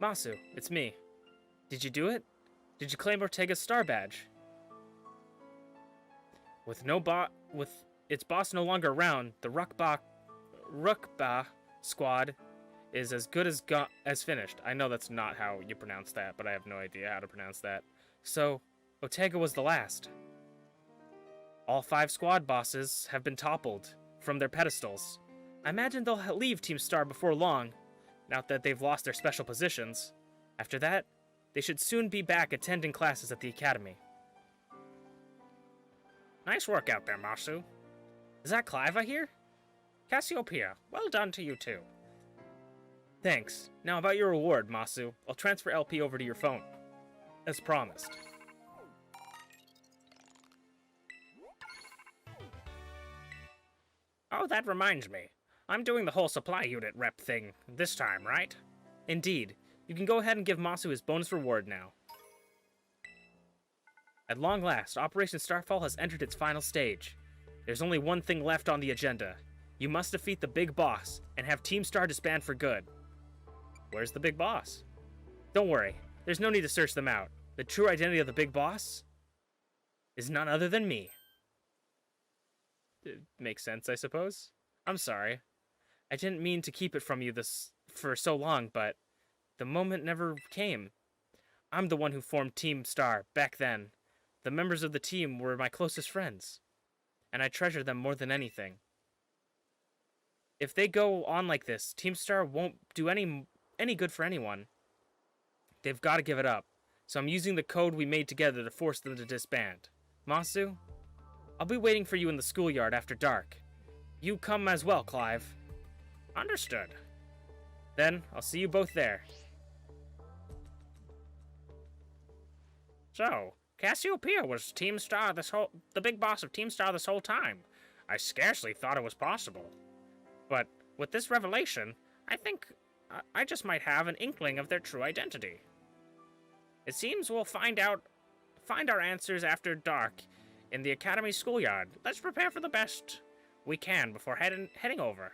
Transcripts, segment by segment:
Masu, it's me. Did you do it? Did you claim Ortega's star badge? With its boss no longer around, the Rukba squad is as good as finished. I know that's not how you pronounce that, but I have no idea how to pronounce that. So, Ortega was the last. All 5 squad bosses have been toppled from their pedestals. I imagine they'll leave Team Star before long, now that they've lost their special positions. After that, they should soon be back attending classes at the academy. Nice work out there, Masu. Is that Clive I hear? Cassiopeia, well done to you too. Thanks. Now about your reward, Masu. I'll transfer LP over to your phone. As promised. Oh, that reminds me. I'm doing the whole supply unit rep thing this time, right? Indeed. You can go ahead and give Masu his bonus reward now. At long last, Operation Starfall has entered its final stage. There's only one thing left on the agenda. You must defeat the big boss and have Team Star disband for good. Where's the big boss? Don't worry, there's no need to search them out. The true identity of the big boss is none other than me. It makes sense, I suppose. I'm sorry. I didn't mean to keep it from you for so long, but the moment never came. I'm the one who formed Team Star back then. The members of the team were my closest friends, and I treasure them more than anything. If they go on like this, Team Star won't do any good for anyone. They've got to give it up, so I'm using the code we made together to force them to disband. Masu, I'll be waiting for you in the schoolyard after dark. You come as well, Clive. Understood. Then, I'll see you both there. So, Cassiopeia was Team Star the big boss of Team Star this whole time. I scarcely thought it was possible. But with this revelation, I think I just might have an inkling of their true identity. It seems we'll find our answers after dark in the Academy schoolyard. Let's prepare for the best we can before heading over.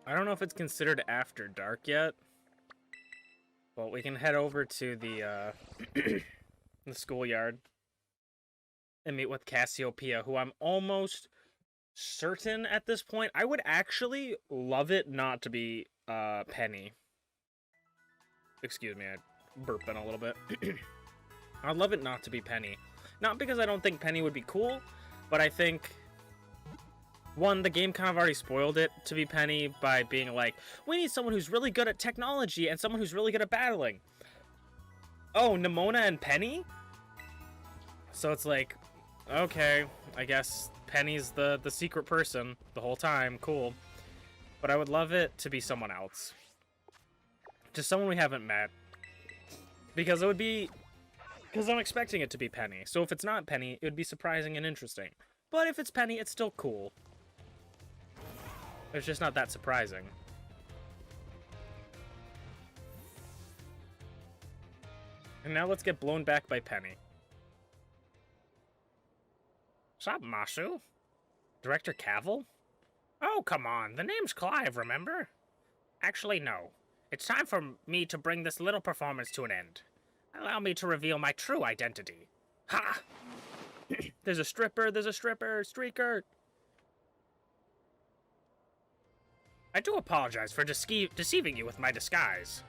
I don't know if it's considered after dark yet. Well, we can head over to the the schoolyard and meet with Cassiopeia, who I'm almost certain at this point. I would actually love it not to be Penny. Excuse me, I burped in a little bit. I'd love it not to be Penny. Not because I don't think Penny would be cool, but I think, one, the game kind of already spoiled it to be Penny by being like, we need someone who's really good at technology and someone who's really good at battling. Oh, Nimona and Penny? So it's like, okay, I guess Penny's the secret person the whole time, cool. But I would love it to be someone else. Just someone we haven't met. Because it would be... Because I'm expecting it to be Penny. So if it's not Penny, it would be surprising and interesting. But if it's Penny, it's still cool. It's just not that surprising. And now let's get blown back by Penny. Sup, Masu? Director Cavill? Oh, come on. The name's Clive, remember? Actually, no. It's time for me to bring this little performance to an end. Allow me to reveal my true identity. Ha! There's a stripper, streaker! I do apologize for deceiving you with my disguise.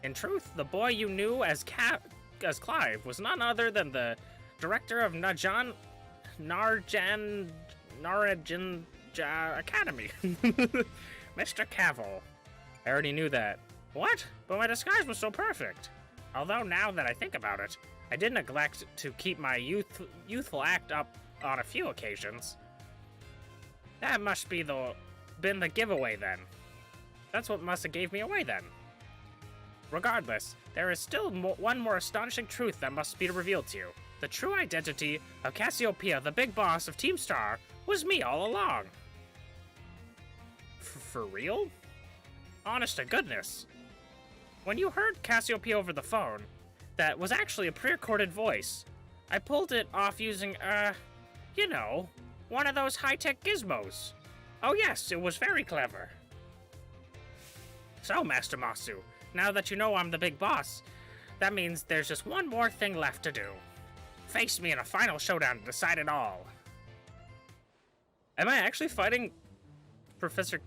In truth, the boy you knew as Clive was none other than the director of Narjan Academy. Mr. Cavill. I already knew that. What? But my disguise was so perfect. Although now that I think about it, I did neglect to keep my youthful act up on a few occasions. That must be been the giveaway then. That's what must have gave me away then. Regardless, there is still one more astonishing truth that must be revealed to you. The true identity of Cassiopeia, the big boss of Team Star, was me all along. For real? Honest to goodness. When you heard Cassiopeia over the phone, that was actually a pre-recorded voice. I pulled it off using, you know, one of those high-tech gizmos. Oh yes, it was very clever. So, Master Masu, now that you know I'm the big boss, that means there's just one more thing left to do. Face me in a final showdown to decide it all. Am I actually fighting Professor...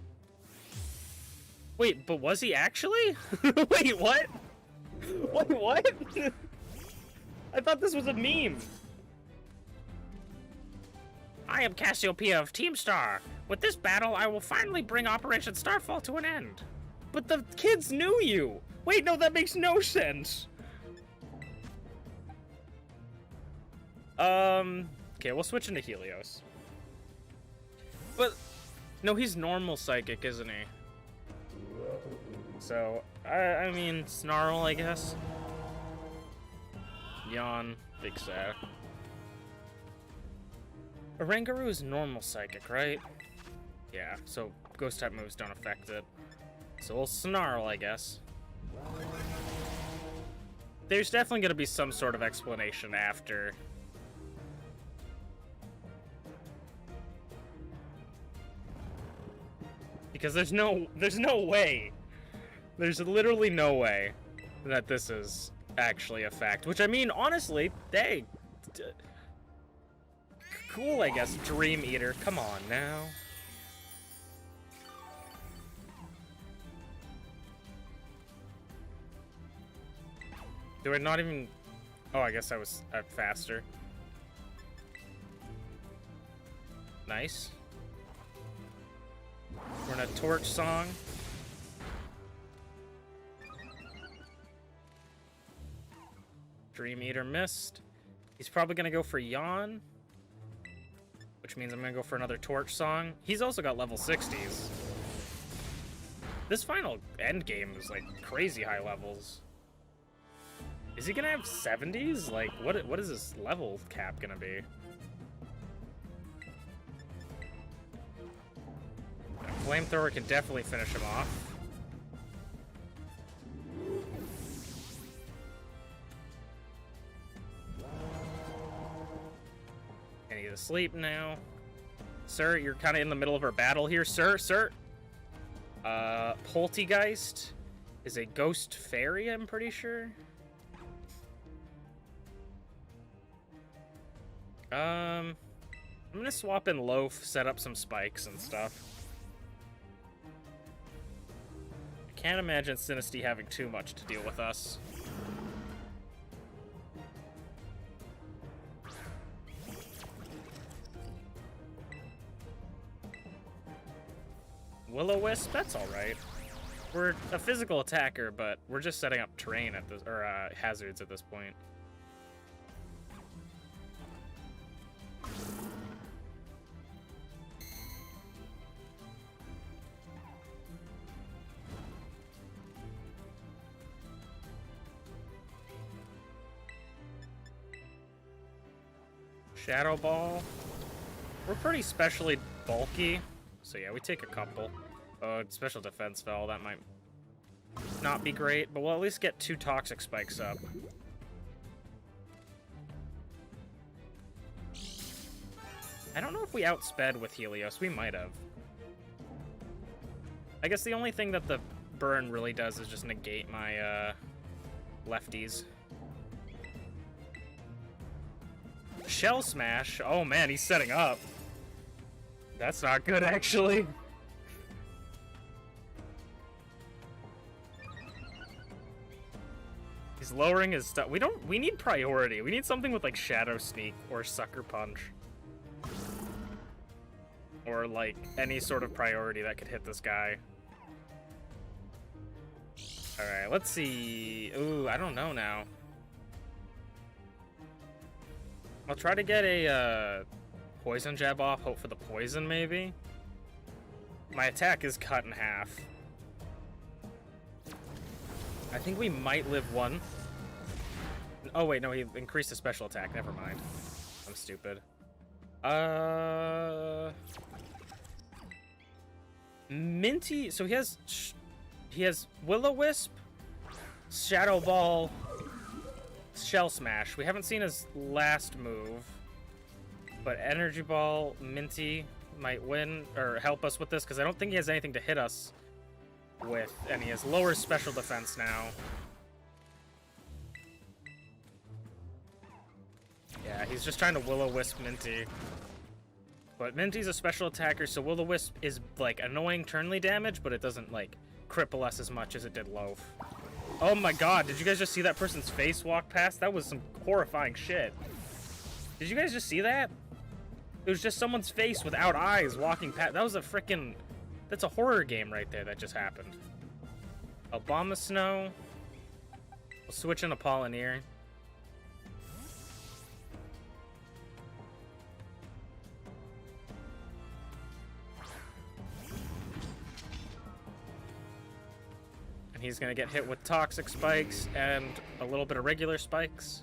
Wait, but was he actually? Wait, what? Wait, what? I thought this was a meme. I am Cassiopeia of Team Star. With this battle, I will finally bring Operation Starfall to an end. But the kids knew you. Wait, no, that makes no sense. Okay, we'll switch into Helios. But, no, he's normal psychic, isn't he? So, I mean, Snarl, I guess. Yawn, Big Sad. Oranguru is normal psychic, right? Yeah, so ghost type moves don't affect it. So we'll Snarl, I guess. There's definitely gonna be some sort of explanation after. Because there's no way. There's literally no way that this is actually a fact. Which, I mean, honestly, hey, cool, I guess. Dream Eater, come on now. Do I not even... Oh, I guess I was faster. Nice. We're in a torch song. Dream Eater missed. He's probably gonna go for Yawn, which means I'm gonna go for another torch song. He's also got level 60s. This final end game is like crazy high levels. Is he gonna have 70s? Like, what is his level cap gonna be? Flamethrower can definitely finish him off. And he's asleep now. Sir, you're kind of in the middle of our battle here, sir. Poltegeist is a ghost fairy, I'm pretty sure. I'm gonna swap in Loaf, set up some spikes and stuff. I can't imagine Sinisty having too much to deal with us. Will-O-Wisp, that's alright. We're a physical attacker, but we're just setting up terrain at this, or hazards at this point. Shadow Ball. We're pretty specially bulky, so yeah, we take a couple. Special defense fell, that might not be great, but we'll at least get 2 toxic spikes up. I don't know if we outsped with Helios, we might have. I guess the only thing that the burn really does is just negate my lefties. Shell Smash, oh man, he's setting up. That's not good, actually. He's lowering his stuff. We need priority. We need something with like Shadow Sneak or Sucker Punch. Or like any sort of priority that could hit this guy. Alright, let's see. Ooh, I don't know now. I'll try to get a poison jab off, hope for the poison maybe. My attack is cut in half. I think we might live 1. Oh wait, no, he increased his special attack, never mind. I'm stupid. Minty, so he has Will-O-Wisp, Shadow Ball, Shell Smash. We haven't seen his last move, but Energy Ball, Minty might win or help us with this because I don't think he has anything to hit us and he has lower special defense now. Yeah, he's just trying to Will-O-Wisp Minty. But Minty's a special attacker, so Will-O-Wisp is, like, annoying turnly damage, but it doesn't, like, cripple us as much as it did Loaf. Oh my god, did you guys just see that person's face walk past? That was some horrifying shit. Did you guys just see that? It was just someone's face without eyes walking past. That was a freaking... That's a horror game right there that just happened. Obama Snow. We'll switch in Apollinaire. And he's gonna get hit with Toxic Spikes and a little bit of regular spikes.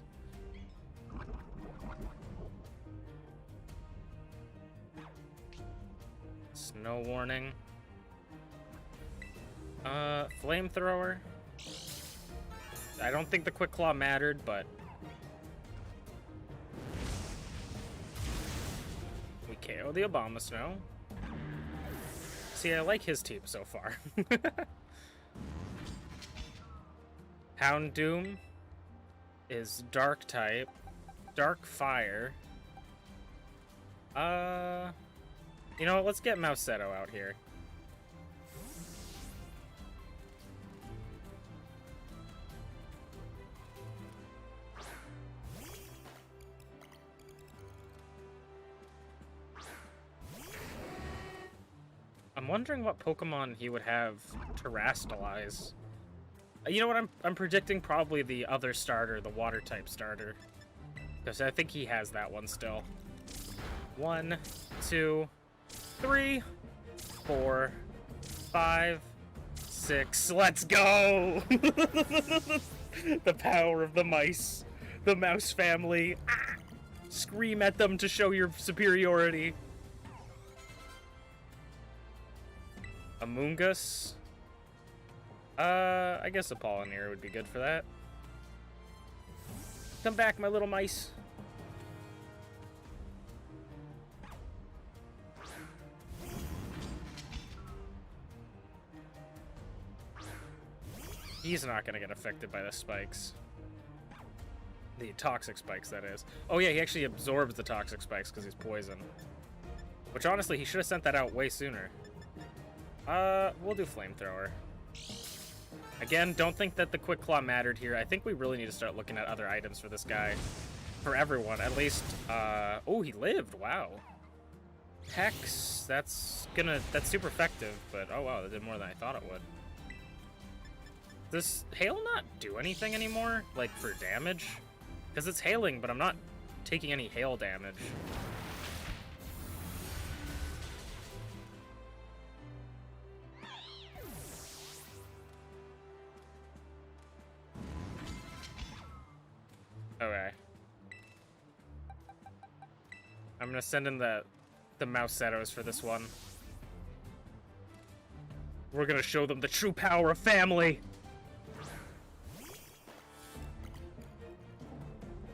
Snow Warning. Flamethrower. I don't think the Quick Claw mattered, but... we KO the Obama Snow. See, I like his team so far. Houndoom is Dark type. Dark Fire. You know what? Let's get Mousetto out here. I'm wondering what Pokemon he would have Terrastalize. You know what? I'm predicting probably the other starter, the Water type starter, because I think he has that one still. 1, 2, 3, 4, 5, 6. Let's go! The power of the mice, the mouse family. Ah! Scream at them to show your superiority. Amoonguss. I guess Apollinaire would be good for that. Come back, my little mice. He's not gonna get affected by the spikes. The toxic spikes, that is. Oh yeah, he actually absorbs the toxic spikes because he's poison. Which honestly, he should have sent that out way sooner. We'll do Flamethrower. Again, don't think that the Quick Claw mattered here. I think we really need to start looking at other items for this guy. For everyone, at least, oh, he lived, wow. Hex, that's super effective, but oh wow, that did more than I thought it would. Does Hail not do anything anymore, like, for damage? Because it's hailing, but I'm not taking any hail damage. Okay. I'm gonna send in the Mousettos for this one. We're gonna show them the true power of family!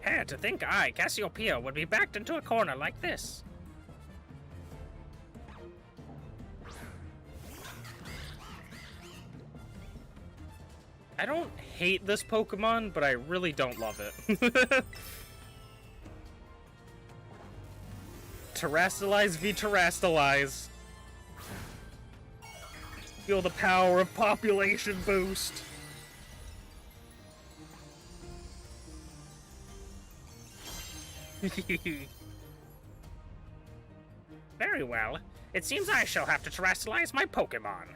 Hey, to think I, Cassiopeia, would be backed into a corner like this. I don't hate this Pokemon, but I really don't love it. Terrastalize v Terrastalize. Feel the power of population boost. Very well. It seems I shall have to Terrastalize my Pokemon.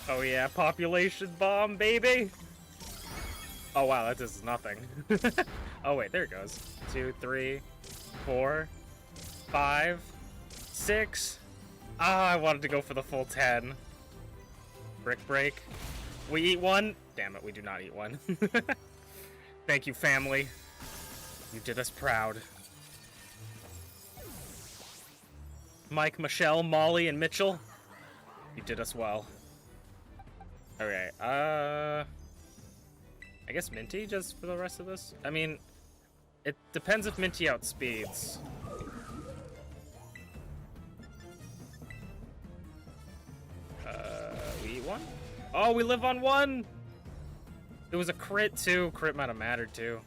Oh yeah, population bomb, baby! Oh wow, that does nothing. Oh wait, there it goes. 2, 3, 4, 5, 6. Ah, I wanted to go for the full 10. Brick break. We eat one? Damn it, we do not eat one. Thank you, family. You did us proud. Mike, Michelle, Molly, and Mitchell. You did us well. Okay, I guess Minty just for the rest of this? I mean, it depends if Minty outspeeds. We eat one? Oh, we live on one! It was a crit, too. Crit might have mattered, too.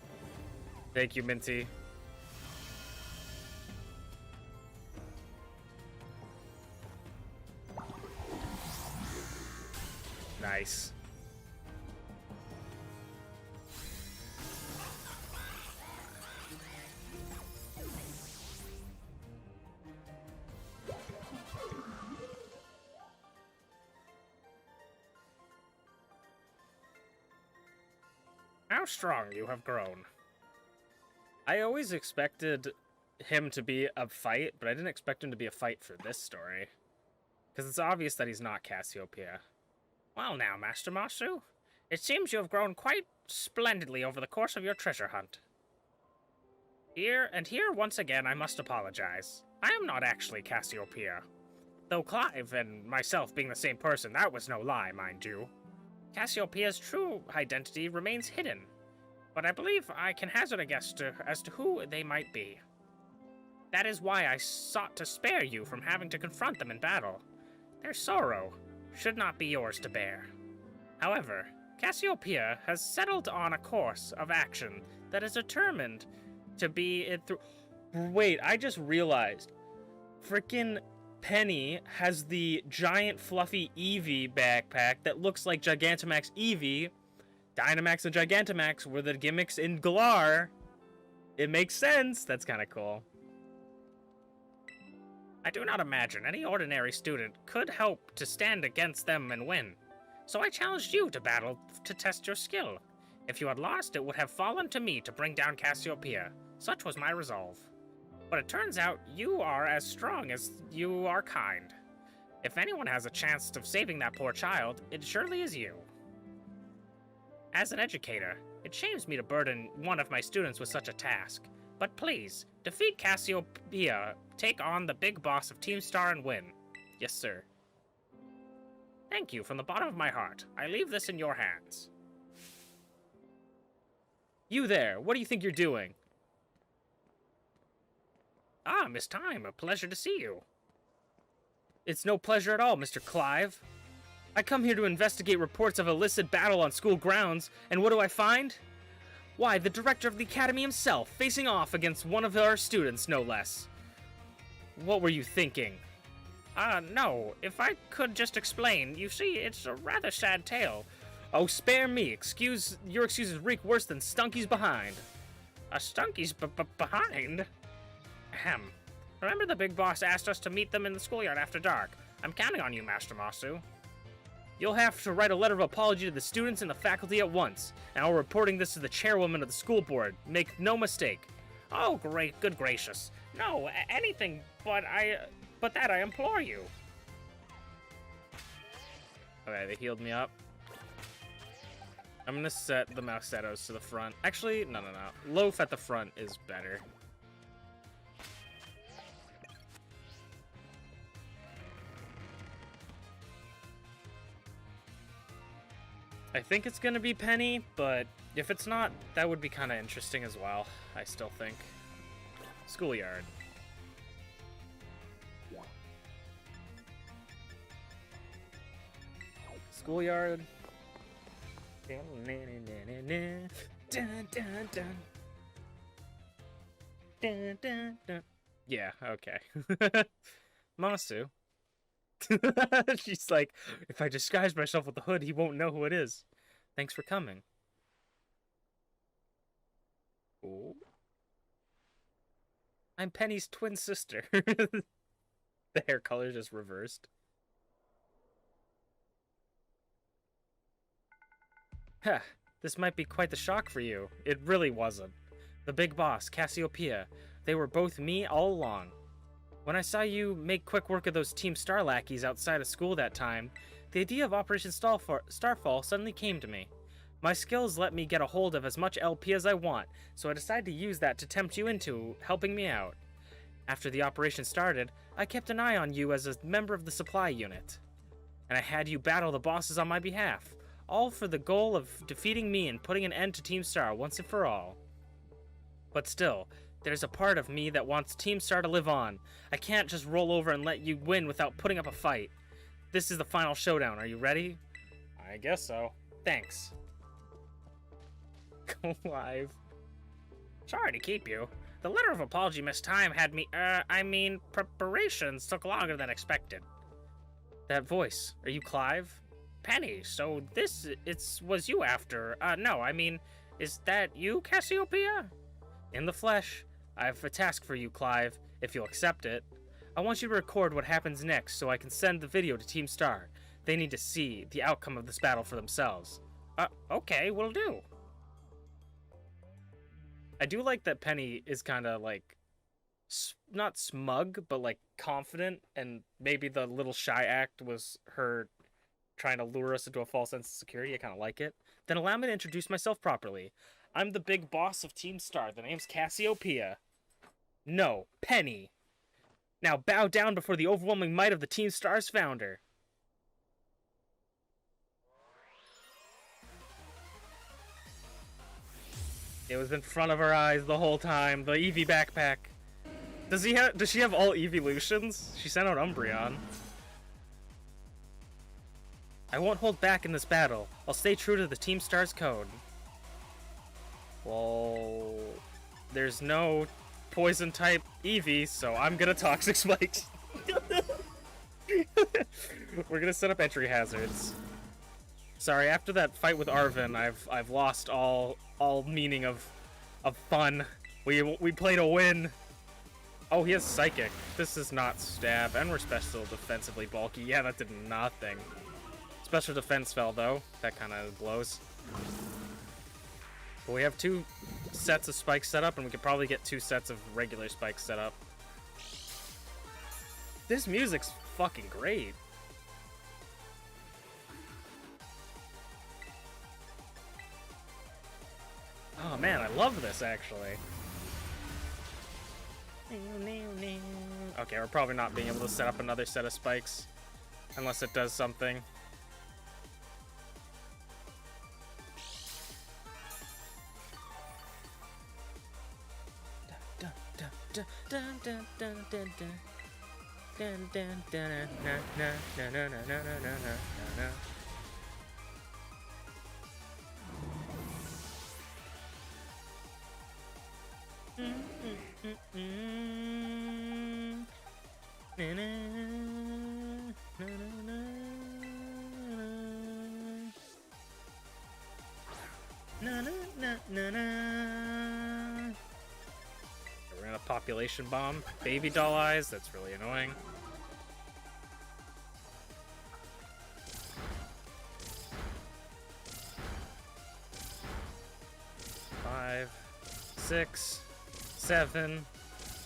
Thank you, Minty. Nice. How strong you have grown. I always expected him to be a fight, but I didn't expect him to be a fight for this story. Because it's obvious that he's not Cassiopeia. Well now, Master Masu, it seems you have grown quite splendidly over the course of your treasure hunt. Here once again I must apologize. I am not actually Cassiopeia. Though Clive and myself being the same person, that was no lie, mind you. Cassiopeia's true identity remains hidden, but I believe I can hazard a guess as to who they might be. That is why I sought to spare you from having to confront them in battle. Their sorrow should not be yours to bear. However, Cassiopeia has settled on a course of action that is determined to be it through. Wait, I just realized. Frickin' Penny has the giant fluffy Eevee backpack that looks like Gigantamax Eevee. Dynamax and Gigantamax were the gimmicks in Galar. It makes sense. That's kind of cool. I do not imagine any ordinary student could hope to stand against them and win. So I challenged you to battle to test your skill. If you had lost, it would have fallen to me to bring down Cassiopeia. Such was my resolve. But it turns out you are as strong as you are kind. If anyone has a chance of saving that poor child, it surely is you. As an educator, it shames me to burden one of my students with such a task. But please, defeat Cassiopeia, take on the big boss of Team Star and win. Yes, sir. Thank you from the bottom of my heart. I leave this in your hands. You there, what do you think you're doing? Ah, Miss Time, a pleasure to see you. It's no pleasure at all, Mr. Clive. I come here to investigate reports of illicit battle on school grounds, and what do I find? Why, the director of the academy himself, facing off against one of our students, no less. What were you thinking? No, if I could just explain. You see, it's a rather sad tale. Oh, spare me. Your excuses reek worse than Stunky's behind. A Stunky's behind? Ahem. Remember the big boss asked us to meet them in the schoolyard after dark. I'm counting on you, Master Masu. You'll have to write a letter of apology to the students and the faculty at once, and I'll reporting this to the chairwoman of the school board. Make no mistake. Oh, great, good gracious. No, anything but that I implore you. Okay, they healed me up. I'm gonna set the Mousettos to the front. Actually, no. Loaf at the front is better. I think it's gonna be Penny, but if it's not, that would be kind of interesting as well, I still think. Schoolyard. Schoolyard. Yeah, okay. Masu. She's like, if I disguise myself with the hood, he won't know who it is. Thanks for coming. Ooh. I'm Penny's twin sister. The hair color just reversed. Huh, this might be quite the shock for you. It really wasn't. The big boss, Cassiopeia, they were both me all along. When I saw you make quick work of those Team Star lackeys outside of school that time, the idea of Operation Starfall suddenly came to me. My skills let me get a hold of as much LP as I want, so I decided to use that to tempt you into helping me out. After the operation started, I kept an eye on you as a member of the supply unit. And I had you battle the bosses on my behalf, all for the goal of defeating me and putting an end to Team Star once and for all. But still, there's a part of me that wants Team Star to live on. I can't just roll over and let you win without putting up a fight. This is the final showdown. Are you ready? I guess so. Thanks. Go live. Sorry to keep you. The letter of apology missed time had me, preparations took longer than expected. That voice, are you Clive? Penny, so was you after, no, is that you, Cassiopeia? In the flesh. I have a task for you, Clive, if you'll accept it. I want you to record what happens next so I can send the video to Team Star. They need to see the outcome of this battle for themselves. Okay, will do. I do like that Penny is kind of like, not smug, but like confident, and maybe the little shy act was her trying to lure us into a false sense of security. I kind of like it. Then allow me to introduce myself properly. I'm the big boss of Team Star. The name's Cassiopeia. No, Penny. Now bow down before the overwhelming might of the Team Star's founder. It was in front of our eyes the whole time. The Eevee backpack. Does she have all evolutions? She sent out Umbreon. I won't hold back in this battle. I'll stay true to the Team Star's code. Well, there's no poison type Eevee, so I'm gonna Toxic Spike. We're gonna set up entry hazards. Sorry, after that fight with Arven, I've lost all meaning of fun. We played a win. Oh, he has Psychic. This is not stab, and we're special defensively bulky. Yeah, that did nothing. Special defense fell though. That kind of blows. But we have 2 sets of spikes set up, and we could probably get 2 sets of regular spikes set up. This music's fucking great. Oh man, I love this actually. Okay, we're probably not being able to set up another set of spikes unless it does something. We're in a population bomb. Baby doll eyes, that's really annoying. Five, 6, 7,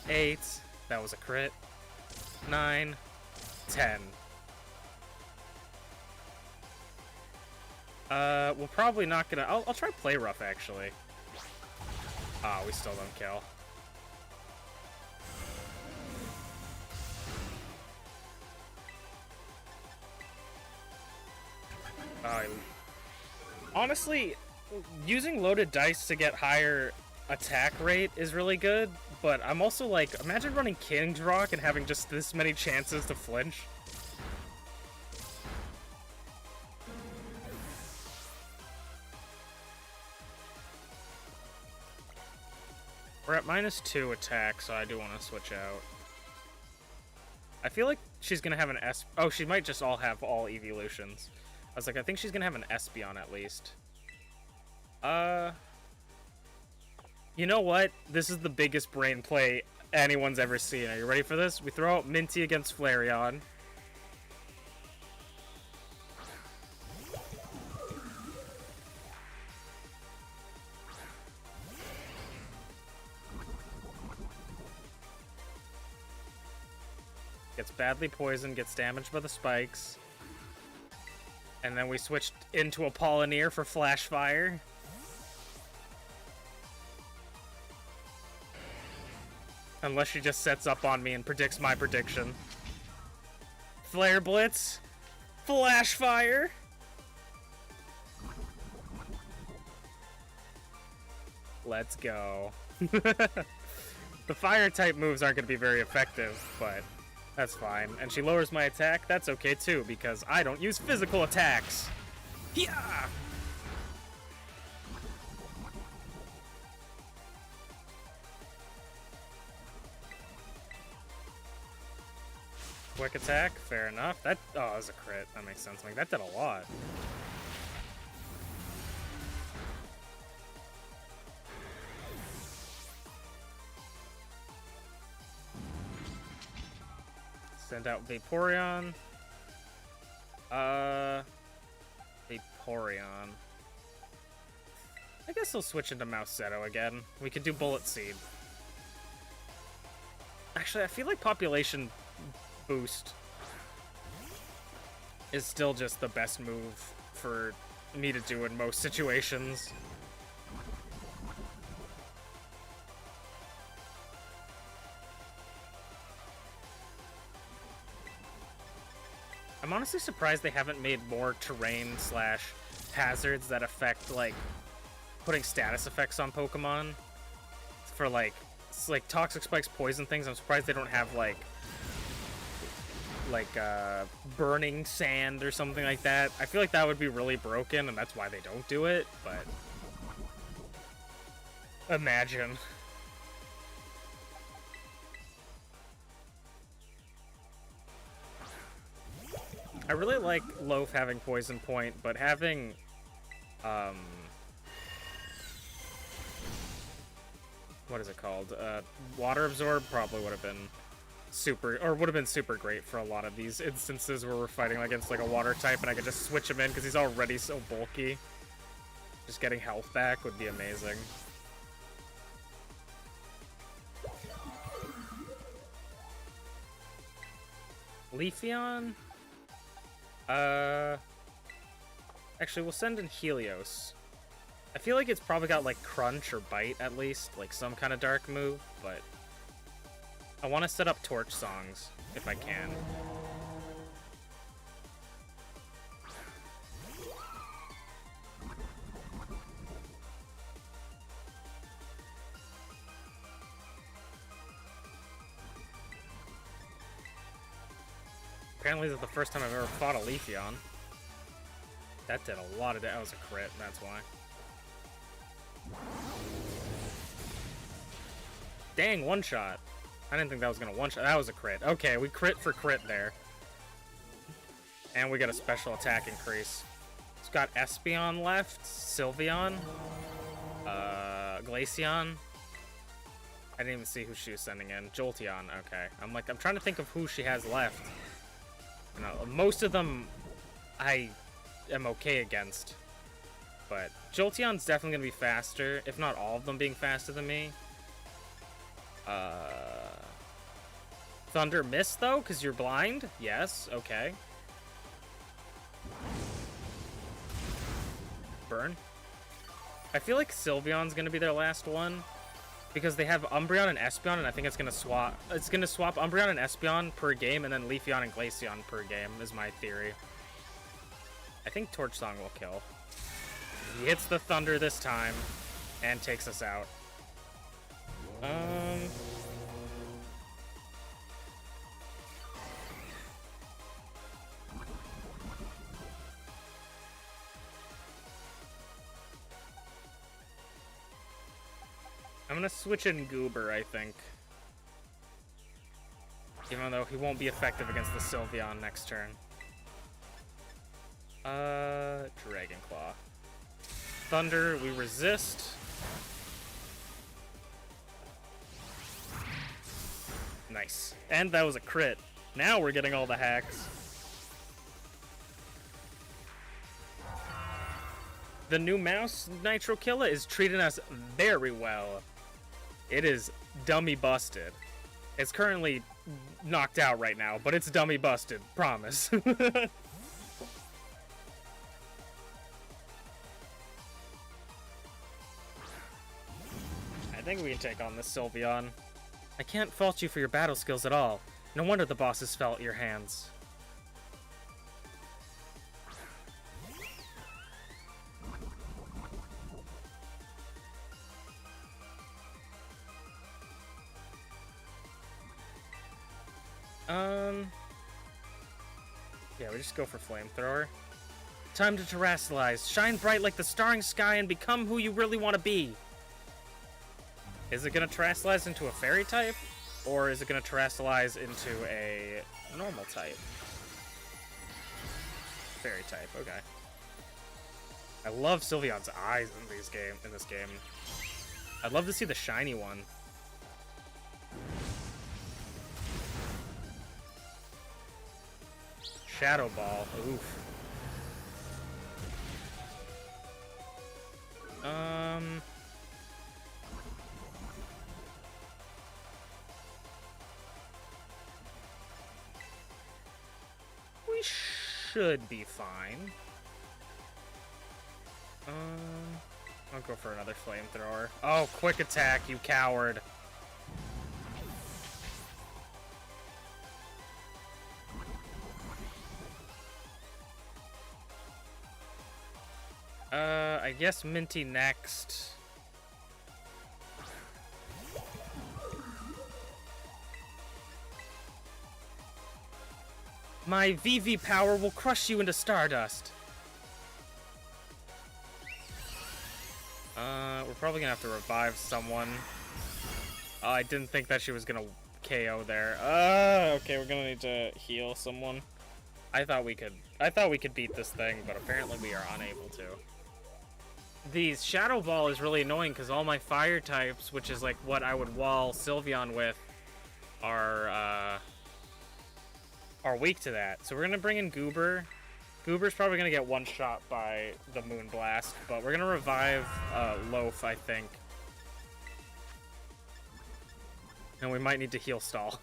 8. That was a crit. 9, 10. We're probably not gonna... I'll try Play Rough, actually. Ah, we still don't kill. Honestly, using loaded dice to get higher attack rate is really good, but I'm also like, imagine running King's Rock and having just this many chances to flinch. We're at -2 attack, so I do want to switch out. I feel like she's gonna have an S... Oh, she might just all have all evolutions. I was like, I think she's gonna have an Espeon at least. You know what? This is the biggest brain play anyone's ever seen. Are you ready for this? We throw out Minty against Flareon. Gets badly poisoned, gets damaged by the spikes. And then we switched into a Pollineer for Flash Fire. Unless she just sets up on me and predicts my prediction. Flare Blitz. Flash Fire. Let's go. The fire type moves aren't going to be very effective, but that's fine. And she lowers my attack. That's okay too, because I don't use physical attacks. Yeah. Quick attack, fair enough. That that was a crit. That makes sense. Like that did a lot. Send out Vaporeon. Vaporeon. I guess I'll switch into Mousezetto again. We could do Bullet Seed. Actually, I feel like Population Boost is still just the best move for me to do in most situations. I'm honestly surprised they haven't made more terrain / hazards that affect, like, putting status effects on Pokemon. For, like Toxic Spikes, poison things. I'm surprised they don't have, like burning sand or something like that. I feel like that would be really broken, and that's why they don't do it, but imagine. I really like Loaf having Poison Point, but having what is it called? Water Absorb probably would have been super great for a lot of these instances where we're fighting against like a water type and I could just switch him in because he's already so bulky. Just getting health back would be amazing. Leafeon? Actually, we'll send in Helios. I feel like it's probably got like Crunch or Bite at least, like some kind of dark move, but I want to set up Torch Songs if I can. Apparently this is the first time I've ever fought a Leafeon. That did a lot of that. That was a crit, that's why. Dang, one shot. I didn't think that was gonna one shot. That was a crit. Okay, we crit for crit there. And we got a special attack increase. It's got Espeon left, Sylveon, Glaceon. I didn't even see who she was sending in. Jolteon, okay. I'm trying to think of who she has left. No, most of them I am okay against. But Jolteon's definitely gonna be faster, if not all of them being faster than me. Thunder Miss though, because you're blind? Yes, okay. Burn. I feel like Sylveon's gonna be their last one. Because they have Umbreon and Espeon, and I think it's gonna swap Umbreon and Espeon per game, and then Leafeon and Glaceon per game, is my theory. I think Torch Song will kill. He hits the Thunder this time, and takes us out. I'm gonna switch in Goober, I think. Even though he won't be effective against the Sylveon next turn. Dragon Claw. Thunder, we resist. Nice. And that was a crit. Now we're getting all the hacks. The new mouse, Nitro Killa, is treating us very well. It is dummy busted. It's currently knocked out right now, but it's dummy busted. Promise. I think we can take on this Sylveon. I can't fault you for your battle skills at all. No wonder the bosses felt your hands. Yeah, we just go for Flamethrower. Time to terrestrialize. Shine bright like the starring sky and become who you really want to be. Is it going to terrestrialize into a fairy type? Or is it going to terrestrialize into a normal type? Fairy type, okay. I love Sylveon's eyes in this game. I'd love to see the shiny one. Shadow Ball. Oof. We should be fine. I'll go for another Flamethrower. Oh, quick attack, you coward. I guess Minty next. My VV power will crush you into stardust. We're probably gonna have to revive someone. Oh, I didn't think that she was gonna KO there. Okay, we're gonna need to heal someone. I thought we could beat this thing, but apparently we are unable to. The Shadow Ball is really annoying because all my fire types, which is like what I would wall Sylveon with, are weak to that. So we're gonna bring in Goober. Goober's probably gonna get one shot by the Moonblast, but we're gonna revive Loaf, I think. And we might need to heal Stall.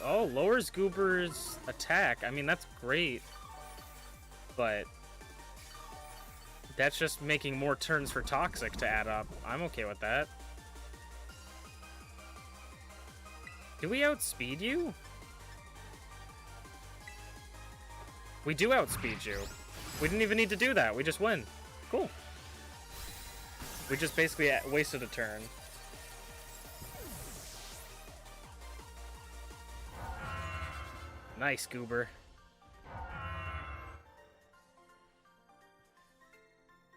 Oh, lowers Goober's attack. I mean, that's great. But that's just making more turns for Toxic to add up. I'm okay with that. Do we outspeed you? We do outspeed you. We didn't even need to do that. We just win. Cool. We just basically wasted a turn. Nice, Goober.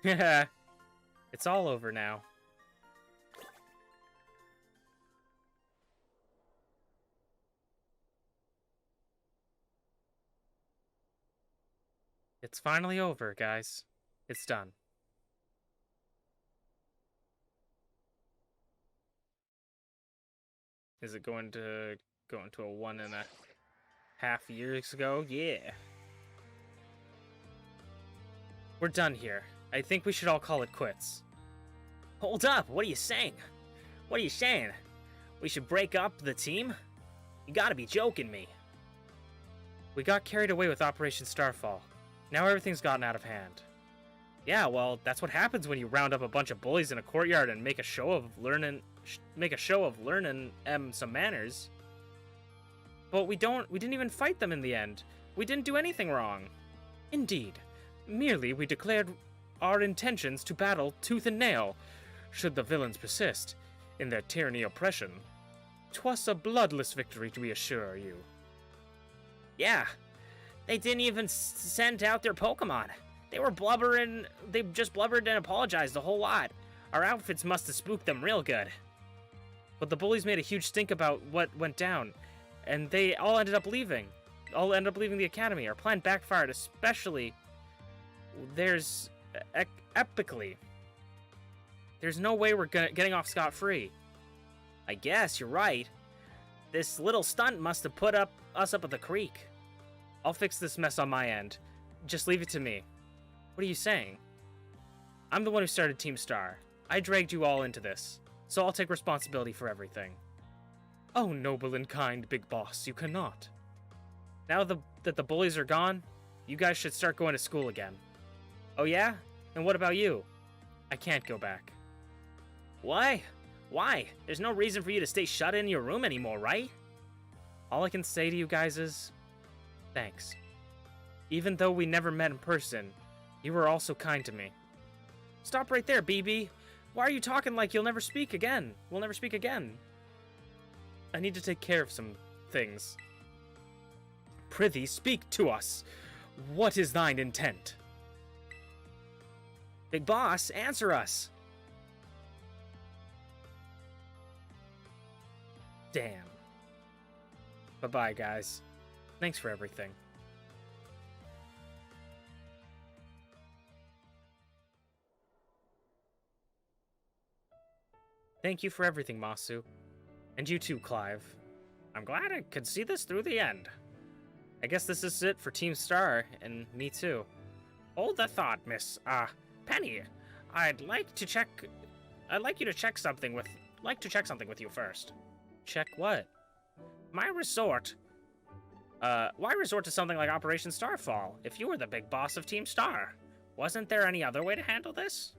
Yeah, it's all over now. It's finally over, guys. It's done. Is it going to go into a 1.5 years ago? Yeah. We're done here. I think we should all call it quits. Hold up, what are you saying? What are you saying? We should break up the team? You gotta be joking me. We got carried away with Operation Starfall. Now everything's gotten out of hand. Yeah, well, that's what happens when you round up a bunch of bullies in a courtyard and make a show of learning some manners. But we didn't even fight them in the end. We didn't do anything wrong. Indeed. Merely we declared our intentions to battle tooth and nail, should the villains persist in their tyranny oppression. 'Twas a bloodless victory, we assure you. Yeah, they didn't even send out their Pokemon. They were blubbering, they just blubbered and apologized a whole lot. Our outfits must have spooked them real good. But the bullies made a huge stink about what went down, and they all ended up leaving. All ended up leaving the academy. Our plan backfired, especially epically. There's no way we're getting off scot-free. I guess you're right. This little stunt must have put us up at the creek. I'll fix this mess on my end. Just leave it to me. What are you saying? I'm the one who started Team Star. I dragged you all into this, so I'll take responsibility for everything. Oh, noble and kind Big Boss, you cannot. Now that the bullies are gone, you guys should start going to school again. Oh yeah? And what about you? I can't go back. Why? Why? There's no reason for you to stay shut in your room anymore, right? All I can say to you guys is, thanks. Even though we never met in person, you were also kind to me. Stop right there, BB. Why are you talking like you'll never speak again? We'll never speak again. I need to take care of some things. Prithee, speak to us. What is thine intent? Big Boss, answer us. Damn. Bye-bye, guys. Thanks for everything. Thank you for everything, Masu. And you too, Clive. I'm glad I could see this through the end. I guess this is it for Team Star, and me too. Hold the thought, Miss, Penny. I'd like you to check something with you first. Check what? Why resort to something like Operation Starfall if you were the big boss of Team Star? Wasn't there any other way to handle this?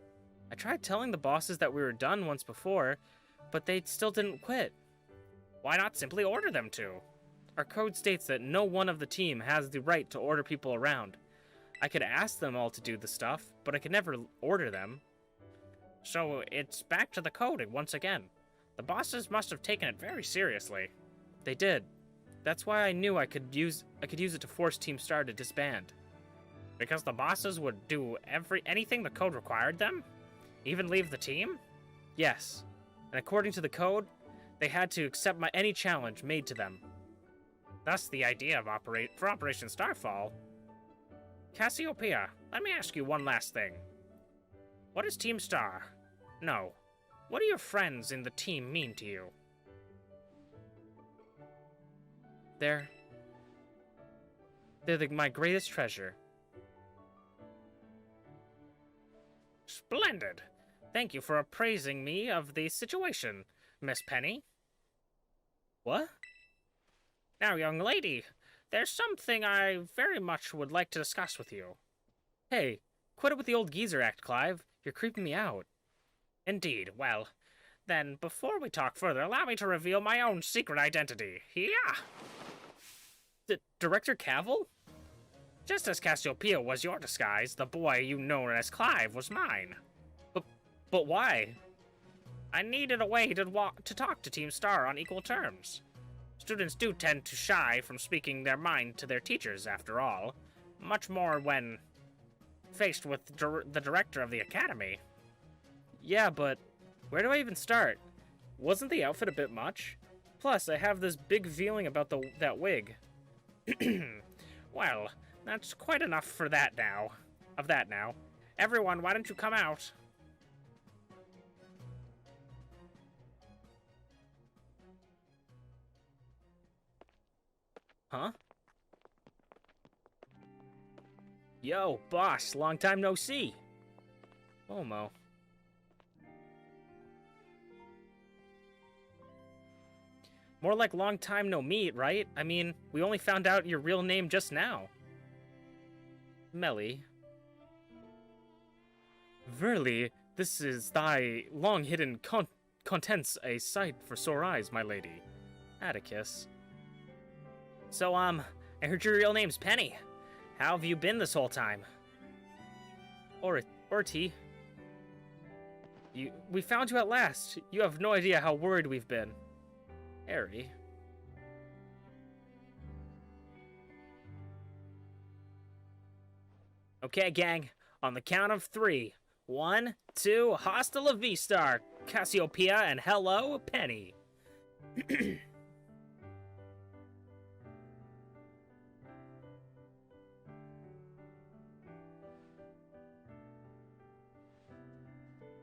I tried telling the bosses that we were done once before, but they still didn't quit. Why not simply order them to? Our code states that no one of the team has the right to order people around. I could ask them all to do the stuff, but I could never order them. So it's back to the code once again. The bosses must have taken it very seriously. They did. That's why I knew I could use it to force Team Star to disband. Because the bosses would do anything the code required them? Even leave the team? Yes. And according to the code, they had to accept any challenge made to them. That's the idea of Operation Starfall. Cassiopeia, let me ask you one last thing. What is Team Star? No. What do your friends in the team mean to you? They're my greatest treasure. Splendid. Thank you for appraising me of the situation, Miss Penny. What? Now, young lady, there's something I very much would like to discuss with you. Hey, quit it with the old geezer act, Clive. You're creeping me out. Indeed. Well, then, before we talk further, allow me to reveal my own secret identity. Yeah! Director Cavill? Just as Cassiopeia was your disguise, the boy you know as Clive was mine. But why? I needed a way to talk to Team Star on equal terms. Students do tend to shy from speaking their mind to their teachers, after all. Much more when faced with the director of the academy. Yeah, but where do I even start? Wasn't the outfit a bit much? Plus, I have this big feeling about that wig. Well, that's quite enough for that now. Everyone, why don't you come out? Huh? Yo, boss, long time no see. Momo. More like long time no meet, right? I mean, we only found out your real name just now. Melly. Verily, this is thy long-hidden contents a sight for sore eyes, my lady. Atticus. So, I heard your real name's Penny. How have you been this whole time? Orty. We found you at last. You have no idea how worried we've been. Harry. Okay, gang. On the count of 3. 1, 2, hasta la vista, Cassiopeia, and hello, Penny.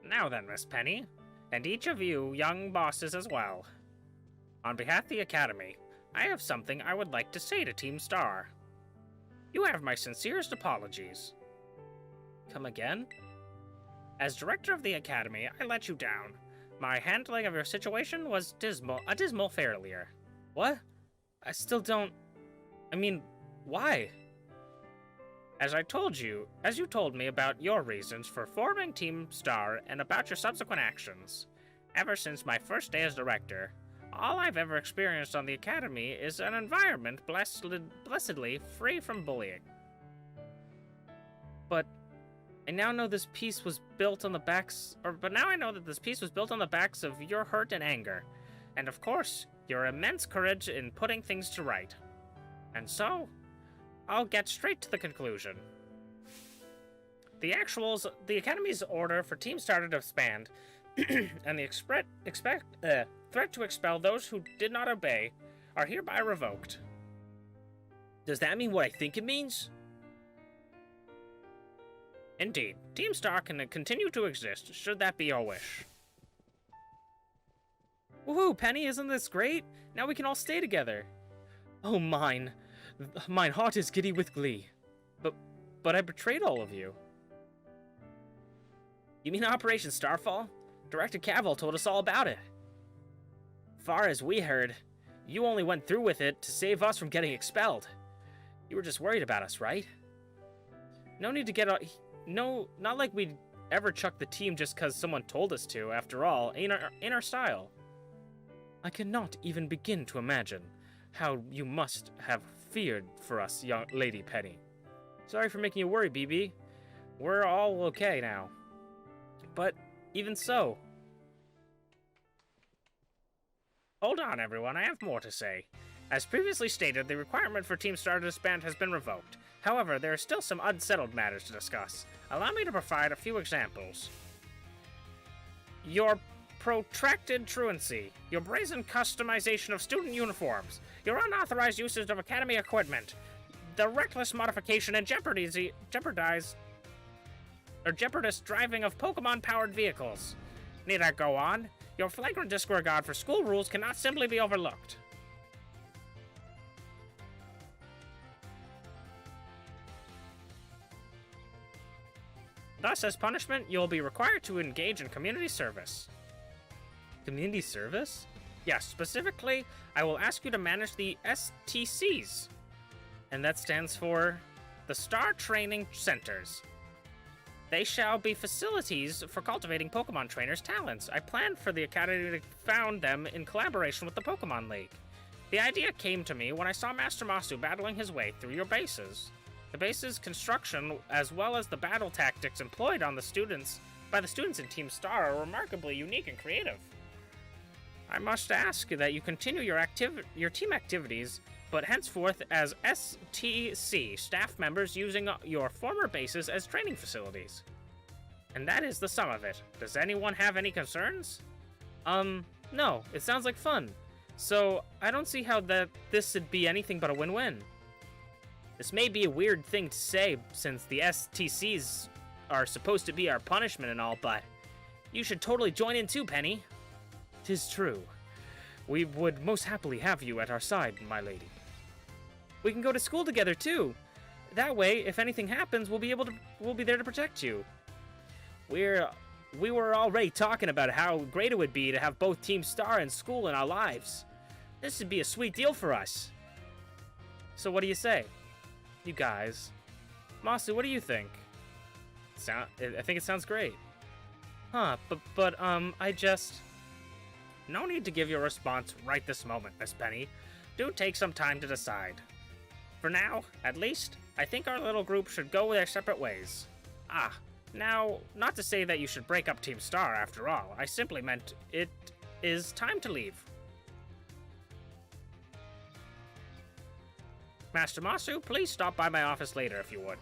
Now then, Miss Penny, and each of you young bosses as well. On behalf of the Academy, I have something I would like to say to Team Star. You have my sincerest apologies. Come again? As director of the Academy, I let you down. My handling of your situation was a dismal failure. What? I still don't... I mean, Why? As you told me about your reasons for forming Team Star and about your subsequent actions. Ever since my first day as director, all I've ever experienced on the Academy is an environment blessedly free from bullying. But I now know this peace was built on the backs, but now I know that this peace was built on the backs of your hurt and anger, and of course, your immense courage in putting things to right. And so, I'll get straight to the conclusion. The Academy's order for Team Star to disband, and the threat to expel those who did not obey, are hereby revoked. Does that mean what I think it means? Indeed, Team Star can continue to exist, should that be your wish. Woohoo, Penny, isn't this great? Now we can all stay together. Oh, mine heart is giddy with glee. But I betrayed all of you. You mean Operation Starfall? Director Cavil told us all about it. Far as we heard, you only went through with it to save us from getting expelled. You were just worried about us, right? No need to get no, not like we'd ever chuck the team just because someone told us to, after all, ain't our style. I cannot even begin to imagine how you must have feared for us, young Lady Penny. Sorry for making you worry, BB. We're all okay now. But even so... Hold on, everyone, I have more to say. As previously stated, the requirement for Team Star to disband has been revoked. However, there are still some unsettled matters to discuss. Allow me to provide a few examples. Your protracted truancy, your brazen customization of student uniforms, your unauthorized usage of Academy equipment, the reckless modification and jeopardous driving of Pokemon-powered vehicles. Need I go on? Your flagrant disregard for school rules cannot simply be overlooked. Thus, as punishment, you will be required to engage in community service. Community service? Yes, specifically, I will ask you to manage the STCs. And that stands for the Star Training Centers. They shall be facilities for cultivating Pokemon trainers' talents. I planned for the Academy to found them in collaboration with the Pokemon League. The idea came to me when I saw Master Masu battling his way through your bases. The base's construction, as well as the battle tactics employed on by the students in Team Star, are remarkably unique and creative. I must ask that you continue your team activities, but henceforth as STC staff members using your former bases as training facilities. And that is the sum of it. Does anyone have any concerns? No, it sounds like fun. So, I don't see how this would be anything but a win-win. This may be a weird thing to say, since the STCs are supposed to be our punishment and all, but you should totally join in too, Penny. 'Tis true. We would most happily have you at our side, my lady. We can go to school together too. That way, if anything happens, we'll be there to protect you. We were already talking about how great it would be to have both Team Star and school in our lives. This would be a sweet deal for us. So what do you say? You guys. Masu, what do you think? I think it sounds great. Huh, but I just... No need to give your response right this moment, Miss Penny. Do take some time to decide. For now, at least, I think our little group should go their separate ways. Now, not to say that you should break up Team Star after all. I simply meant it is time to leave. Master Masu, please stop by my office later if you would.